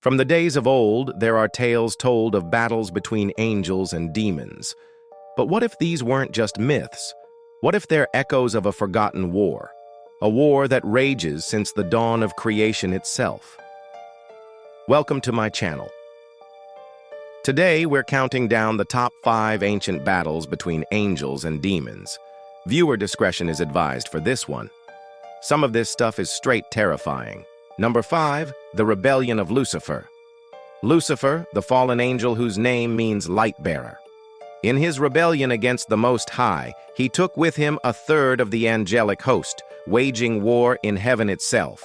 From the days of old, there are tales told of battles between angels and demons. But what if these weren't just myths? What if they're echoes of a forgotten war? A war that rages since the dawn of creation itself. Welcome to my channel. Today, we're counting down the top 5 ancient battles between angels and demons. Viewer discretion is advised for this one. Some of this stuff is straight terrifying. Number 5, the rebellion of Lucifer. Lucifer, the fallen angel whose name means light-bearer. In his rebellion against the Most High, he took with him a third of the angelic host, waging war in heaven itself.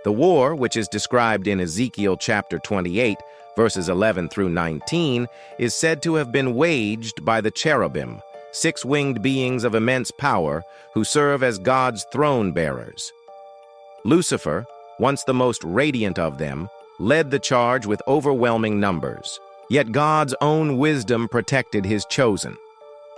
The war, which is described in Ezekiel chapter 28, verses 11 through 19, is said to have been waged by the cherubim, 6-winged beings of immense power who serve as God's throne bearers. Lucifer, once the most radiant of them, led the charge with overwhelming numbers. Yet God's own wisdom protected his chosen.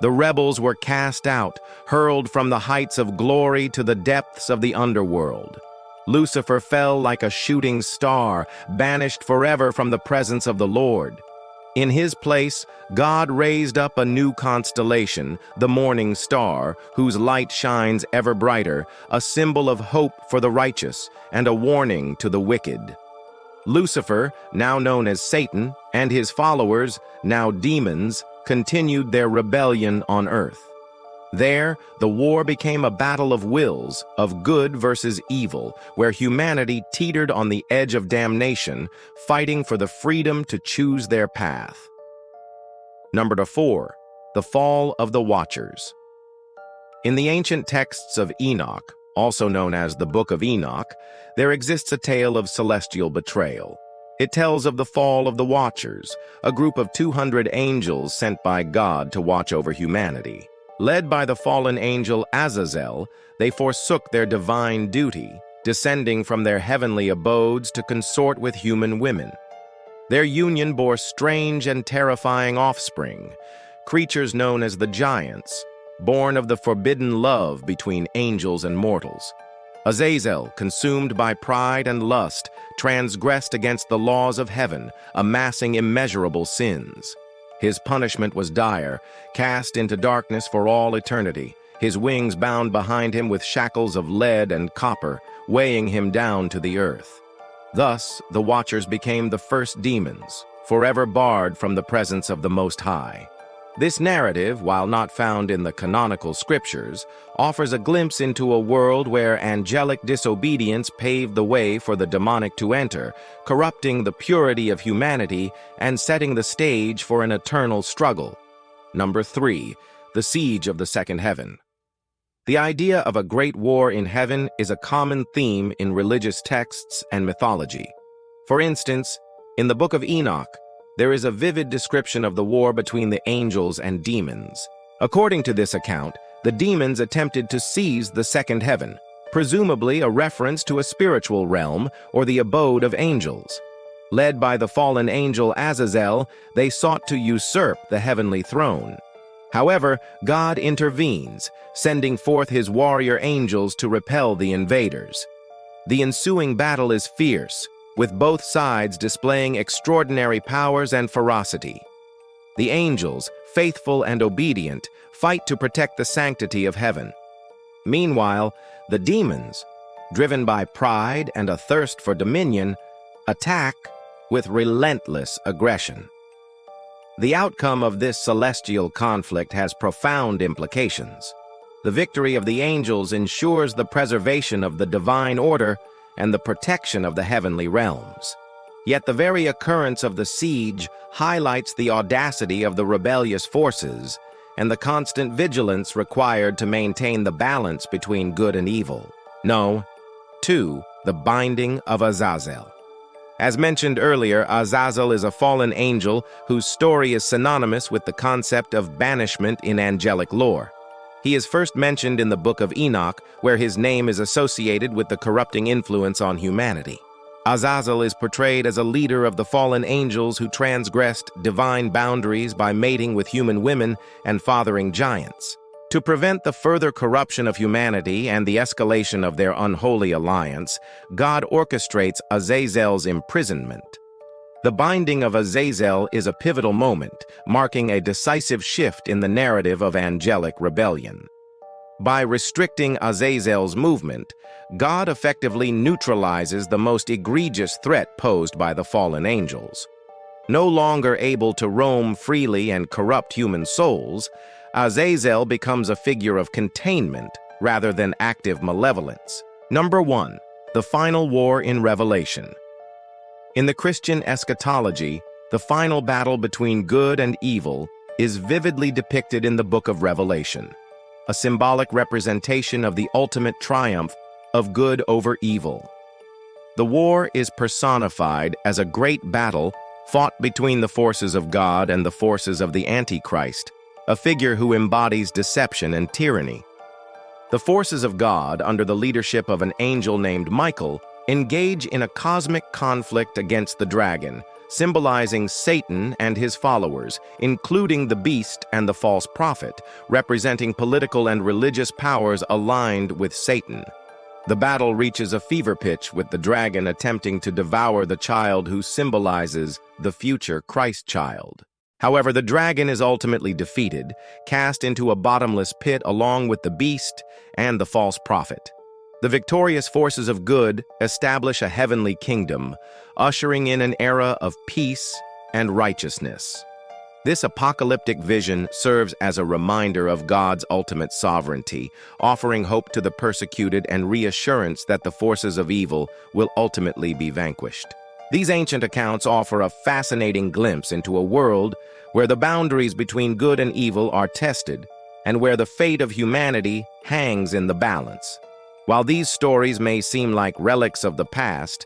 The rebels were cast out, hurled from the heights of glory to the depths of the underworld. Lucifer fell like a shooting star, banished forever from the presence of the Lord. In his place, God raised up a new constellation, the morning star, whose light shines ever brighter, a symbol of hope for the righteous and a warning to the wicked. Lucifer, now known as Satan, and his followers, now demons, continued their rebellion on earth. There, the war became a battle of wills, of good versus evil, where humanity teetered on the edge of damnation, fighting for the freedom to choose their path. Number 4, the fall of the Watchers. In the ancient texts of Enoch, also known as the Book of Enoch, there exists a tale of celestial betrayal. It tells of the fall of the Watchers, a group of 200 angels sent by God to watch over humanity. Led by the fallen angel Azazel, they forsook their divine duty, descending from their heavenly abodes to consort with human women. Their union bore strange and terrifying offspring, creatures known as the giants, born of the forbidden love between angels and mortals. Azazel, consumed by pride and lust, transgressed against the laws of heaven, amassing immeasurable sins. His punishment was dire, cast into darkness for all eternity, his wings bound behind him with shackles of lead and copper, weighing him down to the earth. Thus, the Watchers became the first demons, forever barred from the presence of the Most High. This narrative, while not found in the canonical scriptures, offers a glimpse into a world where angelic disobedience paved the way for the demonic to enter, corrupting the purity of humanity and setting the stage for an eternal struggle. Number 3, the siege of the second heaven. The idea of a great war in heaven is a common theme in religious texts and mythology. For instance, in the Book of Enoch, there is a vivid description of the war between the angels and demons. According to this account, the demons attempted to seize the second heaven, presumably a reference to a spiritual realm or the abode of angels. Led by the fallen angel Azazel, they sought to usurp the heavenly throne. However, God intervenes, sending forth his warrior angels to repel the invaders. The ensuing battle is fierce, with both sides displaying extraordinary powers and ferocity. The angels, faithful and obedient, fight to protect the sanctity of heaven. Meanwhile, the demons, driven by pride and a thirst for dominion, attack with relentless aggression. The outcome of this celestial conflict has profound implications. The victory of the angels ensures the preservation of the divine order and the protection of the heavenly realms. Yet the very occurrence of the siege highlights the audacity of the rebellious forces and the constant vigilance required to maintain the balance between good and evil. 2, the binding of Azazel. As mentioned earlier, Azazel is a fallen angel whose story is synonymous with the concept of banishment in angelic lore. He is first mentioned in the Book of Enoch, where his name is associated with the corrupting influence on humanity. Azazel is portrayed as a leader of the fallen angels who transgressed divine boundaries by mating with human women and fathering giants. To prevent the further corruption of humanity and the escalation of their unholy alliance, God orchestrates Azazel's imprisonment. The binding of Azazel is a pivotal moment, marking a decisive shift in the narrative of angelic rebellion. By restricting Azazel's movement, God effectively neutralizes the most egregious threat posed by the fallen angels. No longer able to roam freely and corrupt human souls, Azazel becomes a figure of containment rather than active malevolence. Number 1. The final war in Revelation. In the Christian eschatology, the final battle between good and evil is vividly depicted in the book of Revelation, a symbolic representation of the ultimate triumph of good over evil. The war is personified as a great battle fought between the forces of God and the forces of the Antichrist, a figure who embodies deception and tyranny. The forces of God, under the leadership of an angel named Michael, engage in a cosmic conflict against the dragon, symbolizing Satan and his followers, including the beast and the false prophet, representing political and religious powers aligned with Satan. The battle reaches a fever pitch with the dragon attempting to devour the child who symbolizes the future Christ child. However, the dragon is ultimately defeated, cast into a bottomless pit along with the beast and the false prophet. The victorious forces of good establish a heavenly kingdom, ushering in an era of peace and righteousness. This apocalyptic vision serves as a reminder of God's ultimate sovereignty, offering hope to the persecuted and reassurance that the forces of evil will ultimately be vanquished. These ancient accounts offer a fascinating glimpse into a world where the boundaries between good and evil are tested, and where the fate of humanity hangs in the balance. While these stories may seem like relics of the past,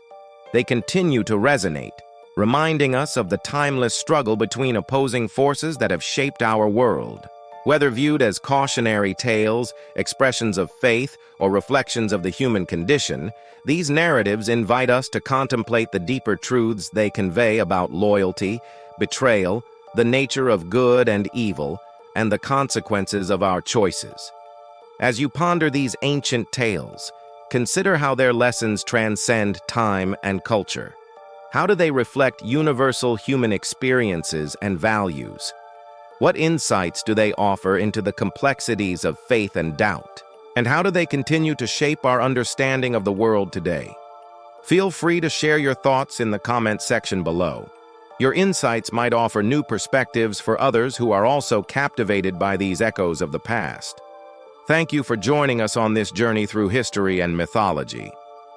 they continue to resonate, reminding us of the timeless struggle between opposing forces that have shaped our world. Whether viewed as cautionary tales, expressions of faith, or reflections of the human condition, these narratives invite us to contemplate the deeper truths they convey about loyalty, betrayal, the nature of good and evil, and the consequences of our choices. As you ponder these ancient tales, consider how their lessons transcend time and culture. How do they reflect universal human experiences and values? What insights do they offer into the complexities of faith and doubt? And how do they continue to shape our understanding of the world today? Feel free to share your thoughts in the comment section below. Your insights might offer new perspectives for others who are also captivated by these echoes of the past. Thank you for joining us on this journey through history and mythology.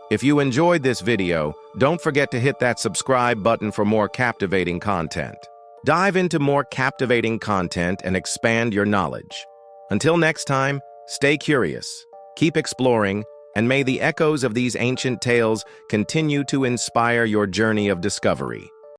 If you enjoyed this video, don't forget to hit that subscribe button for more captivating content. Dive into more captivating content and expand your knowledge. Until next time, stay curious, keep exploring, and may the echoes of these ancient tales continue to inspire your journey of discovery.